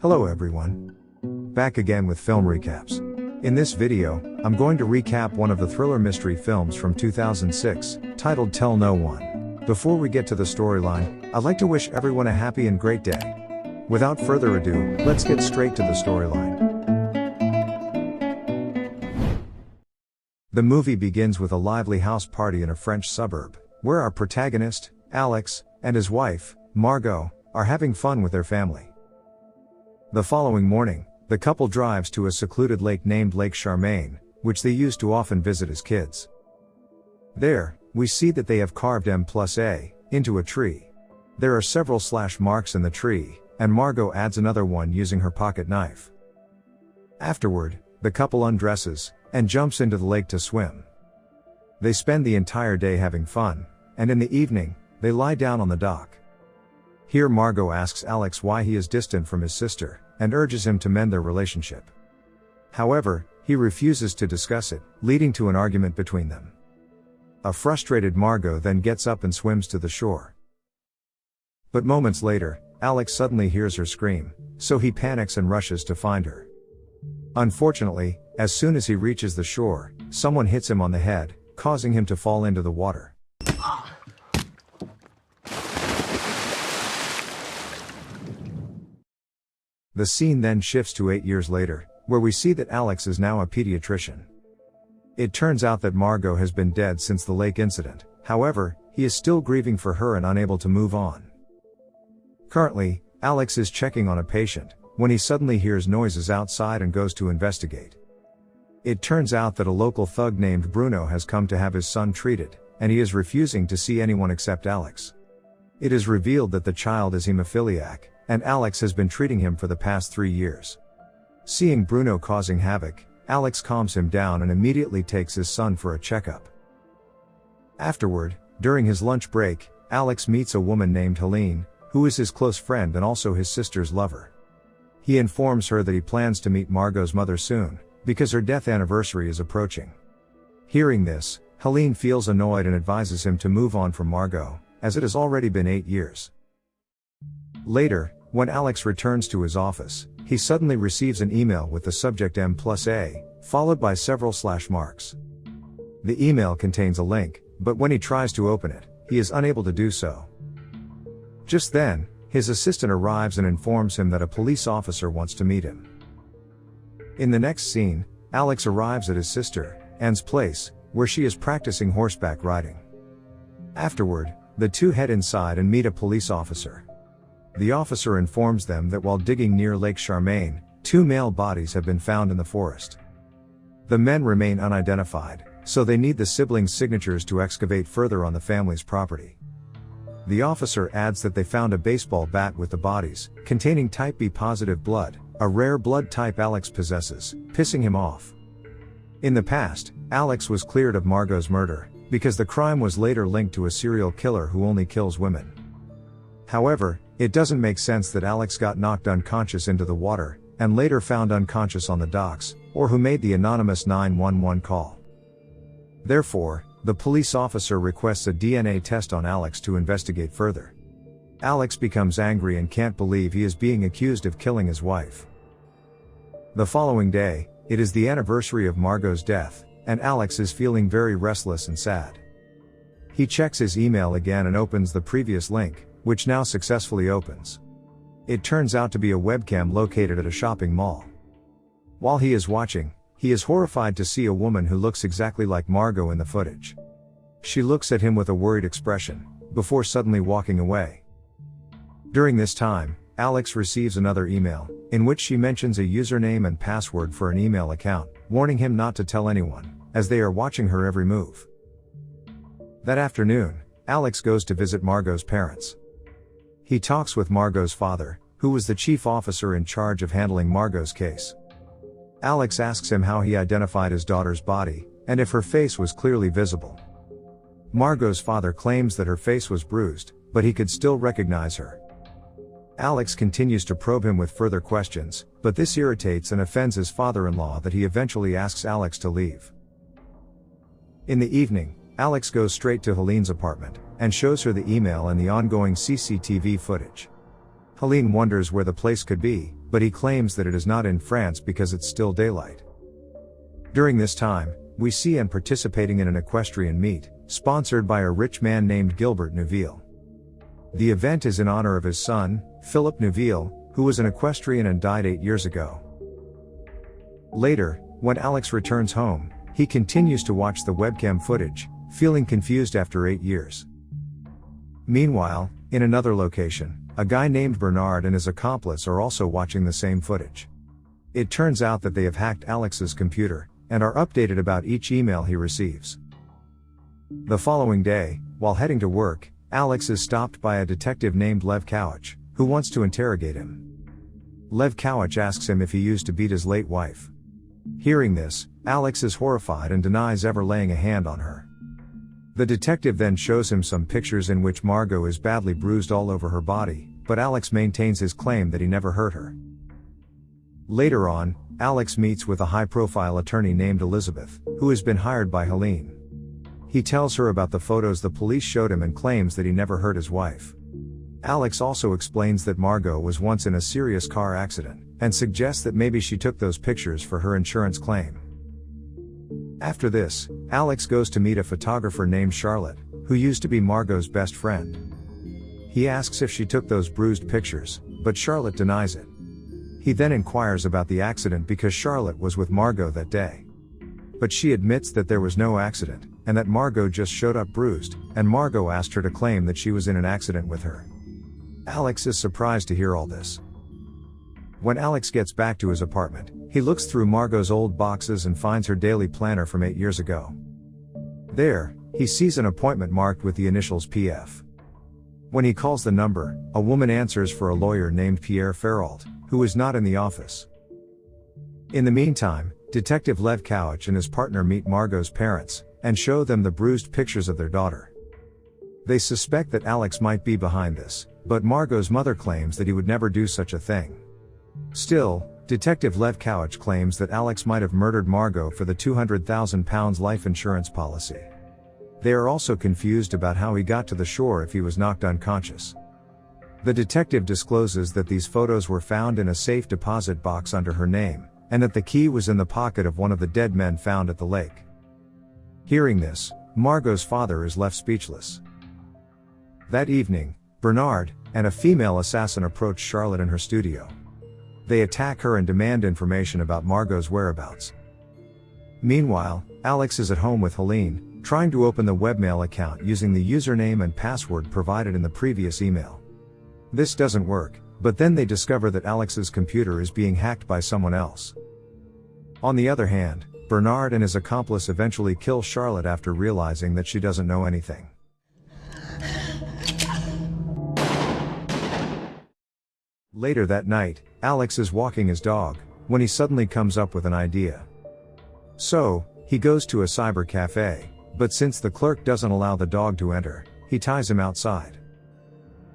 Hello everyone. Back again with film recaps. In this video, I'm going to recap one of the thriller mystery films from 2006, titled Tell No One. Before we get to the storyline, I'd like to wish everyone a happy and great day. Without further ado, let's get straight to the storyline. The movie begins with a lively house party in a French suburb, where our protagonist, Alex, and his wife, Margot, are having fun with their family. The following morning, the couple drives to a secluded lake named Lake Charmaine, which they used to often visit as kids. There, we see that they have carved M+A into a tree. There are several slash marks in the tree, and Margot adds another one using her pocket knife. Afterward, the couple undresses and jumps into the lake to swim. They spend the entire day having fun, and in the evening, they lie down on the dock. Here Margot asks Alex why he is distant from his sister, and urges him to mend their relationship. However, he refuses to discuss it, leading to an argument between them. A frustrated Margot then gets up and swims to the shore. But moments later, Alex suddenly hears her scream, so he panics and rushes to find her. Unfortunately, as soon as he reaches the shore, someone hits him on the head, causing him to fall into the water. The scene then shifts to 8 years later, where we see that Alex is now a pediatrician. It turns out that Margot has been dead since the lake incident, however, he is still grieving for her and unable to move on. Currently, Alex is checking on a patient, when he suddenly hears noises outside and goes to investigate. It turns out that a local thug named Bruno has come to have his son treated, and he is refusing to see anyone except Alex. It is revealed that the child is hemophiliac, and Alex has been treating him for the past 3 years. Seeing Bruno causing havoc, Alex calms him down and immediately takes his son for a checkup. Afterward, during his lunch break, Alex meets a woman named Helene, who is his close friend and also his sister's lover. He informs her that he plans to meet Margot's mother soon, because her death anniversary is approaching. Hearing this, Helene feels annoyed and advises him to move on from Margot, as it has already been 8 years. Later, when Alex returns to his office, he suddenly receives an email with the subject M+A, followed by several slash marks. The email contains a link, but when he tries to open it, he is unable to do so. Just then, his assistant arrives and informs him that a police officer wants to meet him. In the next scene, Alex arrives at his sister, Anne's place, where she is practicing horseback riding. Afterward, the two head inside and meet a police officer. The officer informs them that while digging near Lake Charmaine, 2 male bodies have been found in the forest. The men remain unidentified, so they need the siblings' signatures to excavate further on the family's property. The officer adds that they found a baseball bat with the bodies, containing type B positive blood, a rare blood type Alex possesses, pissing him off. In the past, Alex was cleared of Margot's murder, because the crime was later linked to a serial killer who only kills women. However, it doesn't make sense that Alex got knocked unconscious into the water, and later found unconscious on the docks, or who made the anonymous 911 call. Therefore, the police officer requests a DNA test on Alex to investigate further. Alex becomes angry and can't believe he is being accused of killing his wife. The following day, it is the anniversary of Margot's death, and Alex is feeling very restless and sad. He checks his email again and opens the previous link, which now successfully opens. It turns out to be a webcam located at a shopping mall. While he is watching, he is horrified to see a woman who looks exactly like Margot in the footage. She looks at him with a worried expression, before suddenly walking away. During this time, Alex receives another email, in which she mentions a username and password for an email account, warning him not to tell anyone, as they are watching her every move. That afternoon, Alex goes to visit Margot's parents. He talks with Margot's father, who was the chief officer in charge of handling Margot's case. Alex asks him how he identified his daughter's body, and if her face was clearly visible. Margot's father claims that her face was bruised, but he could still recognize her. Alex continues to probe him with further questions, but this irritates and offends his father-in-law that he eventually asks Alex to leave. In the evening, Alex goes straight to Helene's apartment, and shows her the email and the ongoing CCTV footage. Helene wonders where the place could be, but he claims that it is not in France because it's still daylight. During this time, we see Anne participating in an equestrian meet, sponsored by a rich man named Gilbert Neuville. The event is in honor of his son, Philip Neuville, who was an equestrian and died 8 years ago. Later, when Alex returns home, he continues to watch the webcam footage, feeling confused after 8 years. Meanwhile, in another location, a guy named Bernard and his accomplice are also watching the same footage. It turns out that they have hacked Alex's computer, and are updated about each email he receives. The following day, while heading to work, Alex is stopped by a detective named Lev Kowich, who wants to interrogate him. Lev Kowich asks him if he used to beat his late wife. Hearing this, Alex is horrified and denies ever laying a hand on her. The detective then shows him some pictures in which Margot is badly bruised all over her body, but Alex maintains his claim that he never hurt her. Later on, Alex meets with a high-profile attorney named Elizabeth, who has been hired by Helene. He tells her about the photos the police showed him and claims that he never hurt his wife. Alex also explains that Margot was once in a serious car accident, and suggests that maybe she took those pictures for her insurance claim. After this, Alex goes to meet a photographer named Charlotte, who used to be Margot's best friend. He asks if she took those bruised pictures, but Charlotte denies it. He then inquires about the accident because Charlotte was with Margot that day. But she admits that there was no accident, and that Margot just showed up bruised, and Margot asked her to claim that she was in an accident with her. Alex is surprised to hear all this. When Alex gets back to his apartment, he looks through Margot's old boxes and finds her daily planner from 8 years ago. There, he sees an appointment marked with the initials PF. When he calls the number, a woman answers for a lawyer named Pierre Ferrault, who is not in the office. In the meantime, Detective Lev Kowich and his partner meet Margot's parents, and show them the bruised pictures of their daughter. They suspect that Alex might be behind this, but Margot's mother claims that he would never do such a thing. Still, Detective Lev Kowich claims that Alex might have murdered Margot for the £200,000 life insurance policy. They are also confused about how he got to the shore if he was knocked unconscious. The detective discloses that these photos were found in a safe deposit box under her name, and that the key was in the pocket of one of the dead men found at the lake. Hearing this, Margot's father is left speechless. That evening, Bernard and a female assassin approach Charlotte in her studio. They attack her and demand information about Margot's whereabouts. Meanwhile, Alex is at home with Helene, trying to open the webmail account using the username and password provided in the previous email. This doesn't work, but then they discover that Alex's computer is being hacked by someone else. On the other hand, Bernard and his accomplice eventually kill Charlotte after realizing that she doesn't know anything. Later that night, Alex is walking his dog, when he suddenly comes up with an idea. So, he goes to a cyber cafe, but since the clerk doesn't allow the dog to enter, he ties him outside.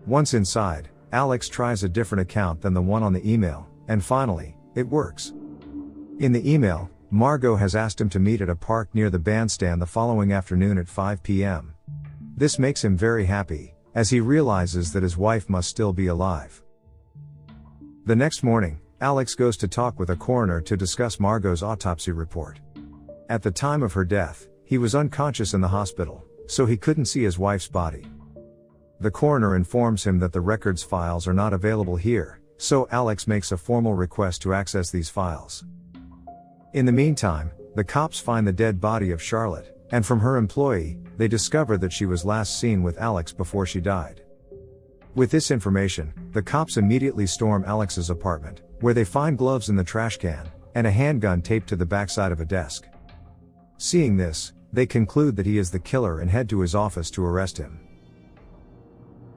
Once inside, Alex tries a different account than the one on the email, and finally, it works. In the email, Margot has asked him to meet at a park near the bandstand the following afternoon at 5 p.m. This makes him very happy, as he realizes that his wife must still be alive. The next morning, Alex goes to talk with a coroner to discuss Margot's autopsy report. At the time of her death, he was unconscious in the hospital, so he couldn't see his wife's body. The coroner informs him that the records files are not available here, so Alex makes a formal request to access these files. In the meantime, the cops find the dead body of Charlotte, and from her employee, they discover that she was last seen with Alex before she died. With this information, the cops immediately storm Alex's apartment, where they find gloves in the trash can, and a handgun taped to the backside of a desk. Seeing this, they conclude that he is the killer and head to his office to arrest him.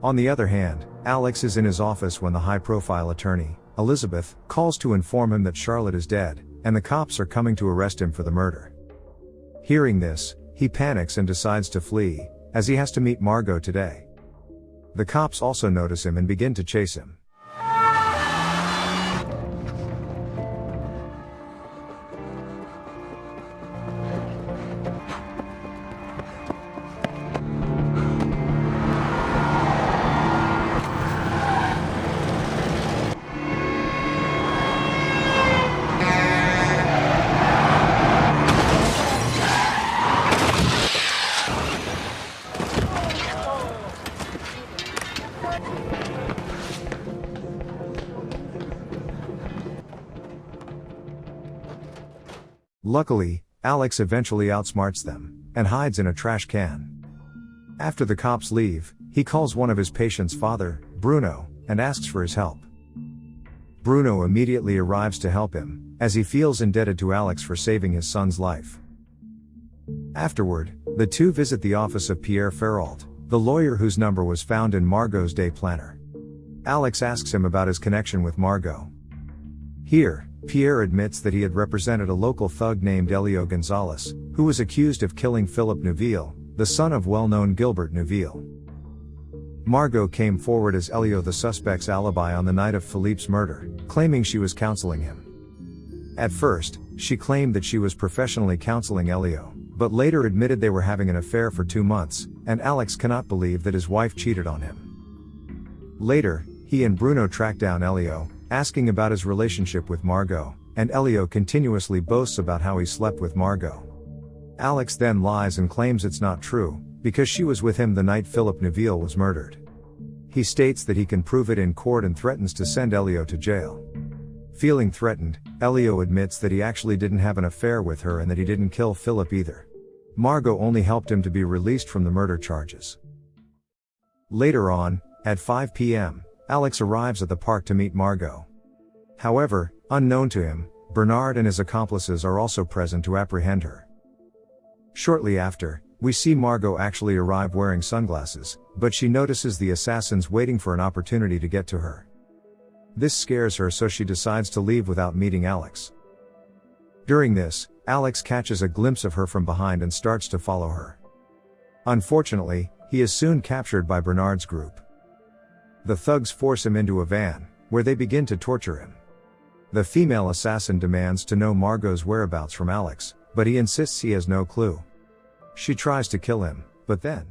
On the other hand, Alex is in his office when the high-profile attorney, Elizabeth, calls to inform him that Charlotte is dead, and the cops are coming to arrest him for the murder. Hearing this, he panics and decides to flee, as he has to meet Margot today. The cops also notice him and begin to chase him. Luckily, Alex eventually outsmarts them, and hides in a trash can. After the cops leave, he calls one of his patient's father, Bruno, and asks for his help. Bruno immediately arrives to help him, as he feels indebted to Alex for saving his son's life. Afterward, the two visit the office of Pierre Ferrault, the lawyer whose number was found in Margot's day planner. Alex asks him about his connection with Margot. Here, Pierre admits that he had represented a local thug named Elio Gonzalez, who was accused of killing Philippe Neuville, the son of well-known Gilbert Neuville. Margot came forward as Elio the suspect's alibi on the night of Philippe's murder, claiming she was counseling him. At first, she claimed that she was professionally counseling Elio, but later admitted they were having an affair for 2 months, and Alex cannot believe that his wife cheated on him. Later, he and Bruno track down Elio, asking about his relationship with Margot, and Elio continuously boasts about how he slept with Margot. Alex then lies and claims it's not true, because she was with him the night Philippe Neuville was murdered. He states that he can prove it in court and threatens to send Elio to jail. Feeling threatened, Elio admits that he actually didn't have an affair with her and that he didn't kill Philippe either. Margot only helped him to be released from the murder charges. Later on, at 5 p.m., Alex arrives at the park to meet Margot. However, unknown to him, Bernard and his accomplices are also present to apprehend her. Shortly after, we see Margot actually arrive wearing sunglasses, but she notices the assassins waiting for an opportunity to get to her. This scares her, so she decides to leave without meeting Alex. During this, Alex catches a glimpse of her from behind and starts to follow her. Unfortunately, he is soon captured by Bernard's group. The thugs force him into a van, where they begin to torture him. The female assassin demands to know Margot's whereabouts from Alex, but he insists he has no clue. She tries to kill him, but then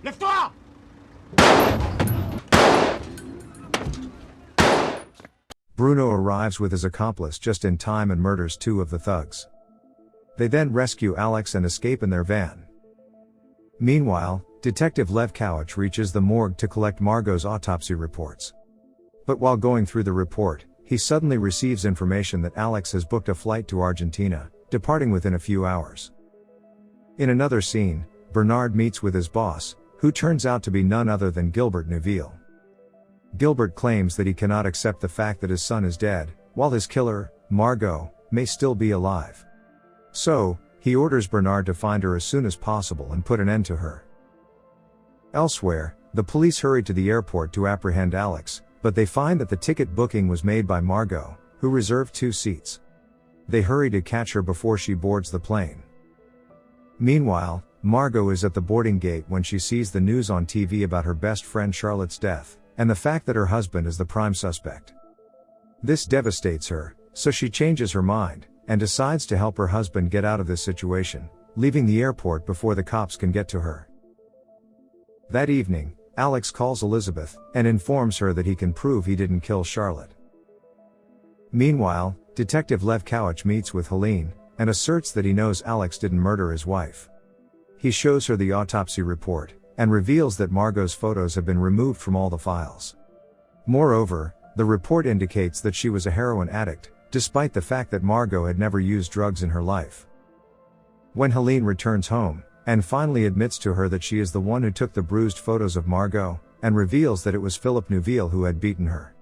Lève-toi! Bruno arrives with his accomplice just in time and murders 2 of the thugs. They then rescue Alex and escape in their van. Meanwhile, Detective Lev Kowich reaches the morgue to collect Margot's autopsy reports. But while going through the report, he suddenly receives information that Alex has booked a flight to Argentina, departing within a few hours. In another scene, Bernard meets with his boss, who turns out to be none other than Gilbert Neuville. Gilbert claims that he cannot accept the fact that his son is dead, while his killer, Margot, may still be alive. So, he orders Bernard to find her as soon as possible and put an end to her. Elsewhere, the police hurry to the airport to apprehend Alex, but they find that the ticket booking was made by Margot, who reserved 2 seats. They hurry to catch her before she boards the plane. Meanwhile, Margot is at the boarding gate when she sees the news on TV about her best friend Charlotte's death, and the fact that her husband is the prime suspect. This devastates her, so she changes her mind, and decides to help her husband get out of this situation, leaving the airport before the cops can get to her. That evening, Alex calls Elizabeth, and informs her that he can prove he didn't kill Charlotte. Meanwhile, Detective Lev Kowich meets with Helene, and asserts that he knows Alex didn't murder his wife. He shows her the autopsy report, and reveals that Margot's photos have been removed from all the files. Moreover, the report indicates that she was a heroin addict, despite the fact that Margot had never used drugs in her life. When Helene returns home, and finally admits to her that she is the one who took the bruised photos of Margot, and reveals that it was Philippe Neuville who had beaten her.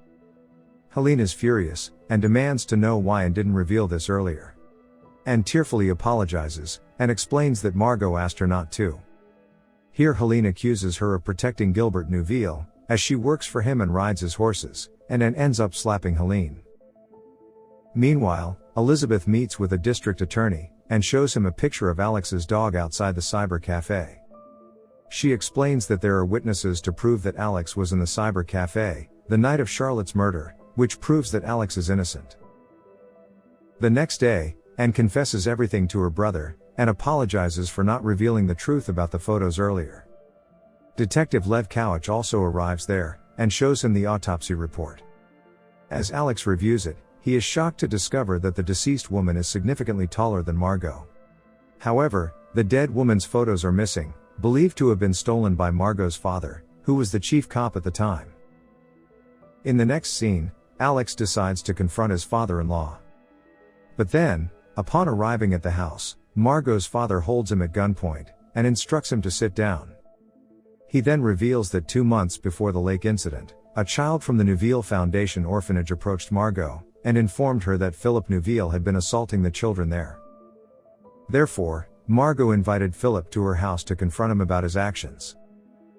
Helene is furious, and demands to know why and didn't reveal this earlier. And tearfully apologizes, and explains that Margot asked her not to. Here Helene accuses her of protecting Gilbert Neuville, as she works for him and rides his horses, and then ends up slapping Helene. Meanwhile, Elizabeth meets with a district attorney, and shows him a picture of Alex's dog outside the cyber cafe. She explains that there are witnesses to prove that Alex was in the cyber cafe, the night of Charlotte's murder, which proves that Alex is innocent. The next day, Anne confesses everything to her brother, and apologizes for not revealing the truth about the photos earlier. Detective Lev Kowich also arrives there, and shows him the autopsy report. As Alex reviews it, he is shocked to discover that the deceased woman is significantly taller than Margot. However, the dead woman's photos are missing, believed to have been stolen by Margot's father, who was the chief cop at the time. In the next scene, Alex decides to confront his father-in-law. But then, upon arriving at the house, Margot's father holds him at gunpoint and instructs him to sit down. He then reveals that 2 months before the lake incident, a child from the Neuville Foundation orphanage approached Margot and informed her that Philip Neuville had been assaulting the children there. Therefore, Margot invited Philip to her house to confront him about his actions.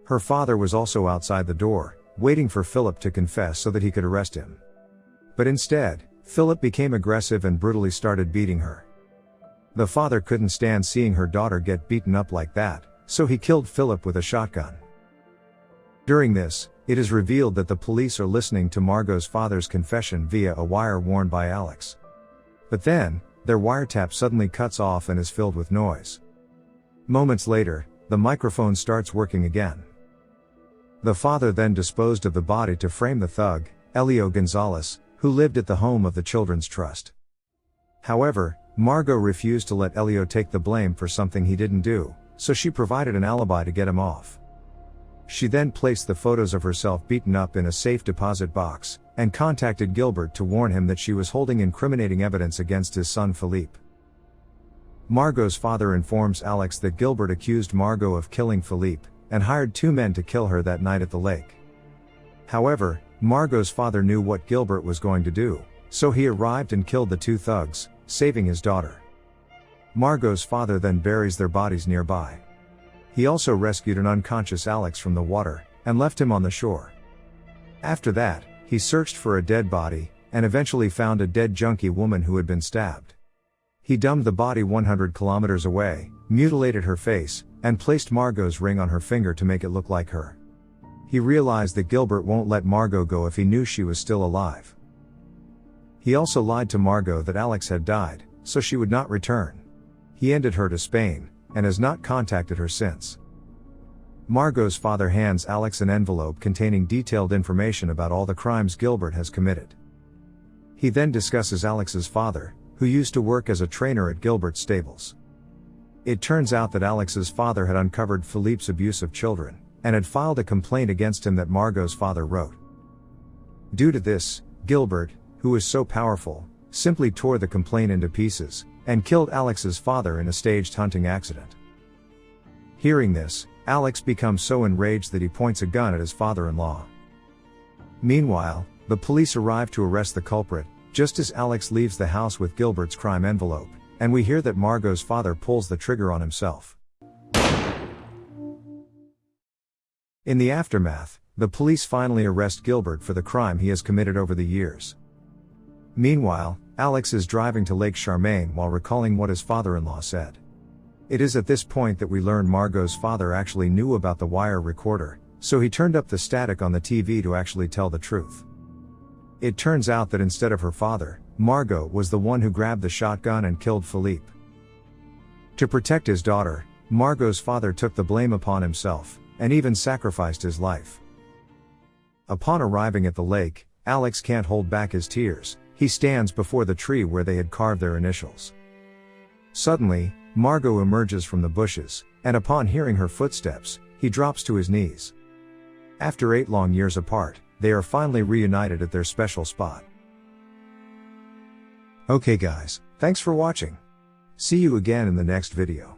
Her father was also outside the door, waiting for Philip to confess so that he could arrest him. But instead, Philip became aggressive and brutally started beating her. The father couldn't stand seeing her daughter get beaten up like that, so he killed Philip with a shotgun. During this, it is revealed that the police are listening to Margot's father's confession via a wire worn by Alex. But then, their wiretap suddenly cuts off and is filled with noise. Moments later, the microphone starts working again. The father then disposed of the body to frame the thug, Elio Gonzalez, who lived at the home of the Children's Trust. However, Margot refused to let Elio take the blame for something he didn't do, so she provided an alibi to get him off. She then placed the photos of herself beaten up in a safe deposit box, and contacted Gilbert to warn him that she was holding incriminating evidence against his son Philippe. Margot's father informs Alex that Gilbert accused Margot of killing Philippe, and hired 2 men to kill her that night at the lake. However, Margot's father knew what Gilbert was going to do, so he arrived and killed the 2 thugs, saving his daughter. Margot's father then buries their bodies nearby. He also rescued an unconscious Alex from the water, and left him on the shore. After that, he searched for a dead body, and eventually found a dead junkie woman who had been stabbed. He dumped the body 100 kilometers away, mutilated her face, and placed Margot's ring on her finger to make it look like her. He realized that Gilbert won't let Margot go if he knew she was still alive. He also lied to Margot that Alex had died, so she would not return. He ended her to Spain, and has not contacted her since. Margot's father hands Alex an envelope containing detailed information about all the crimes Gilbert has committed. He then discusses Alex's father, who used to work as a trainer at Gilbert's stables. It turns out that Alex's father had uncovered Philippe's abuse of children, and had filed a complaint against him that Margot's father wrote. Due to this, Gilbert, who was so powerful, simply tore the complaint into pieces, and killed Alex's father in a staged hunting accident. Hearing this, Alex becomes so enraged that he points a gun at his father-in-law. Meanwhile, the police arrive to arrest the culprit, just as Alex leaves the house with Gilbert's crime envelope, and we hear that Margot's father pulls the trigger on himself. In the aftermath, the police finally arrest Gilbert for the crime he has committed over the years. Meanwhile, Alex is driving to Lake Charmaine while recalling what his father-in-law said. It is at this point that we learn Margot's father actually knew about the wire recorder, so he turned up the static on the TV to actually tell the truth. It turns out that instead of her father, Margot was the one who grabbed the shotgun and killed Philippe. To protect his daughter, Margot's father took the blame upon himself, and even sacrificed his life. Upon arriving at the lake, Alex can't hold back his tears. He stands before the tree where they had carved their initials. Suddenly, Margot emerges from the bushes, and upon hearing her footsteps, he drops to his knees. After 8 long years apart, they are finally reunited at their special spot. Okay guys, thanks for watching. See you again in the next video.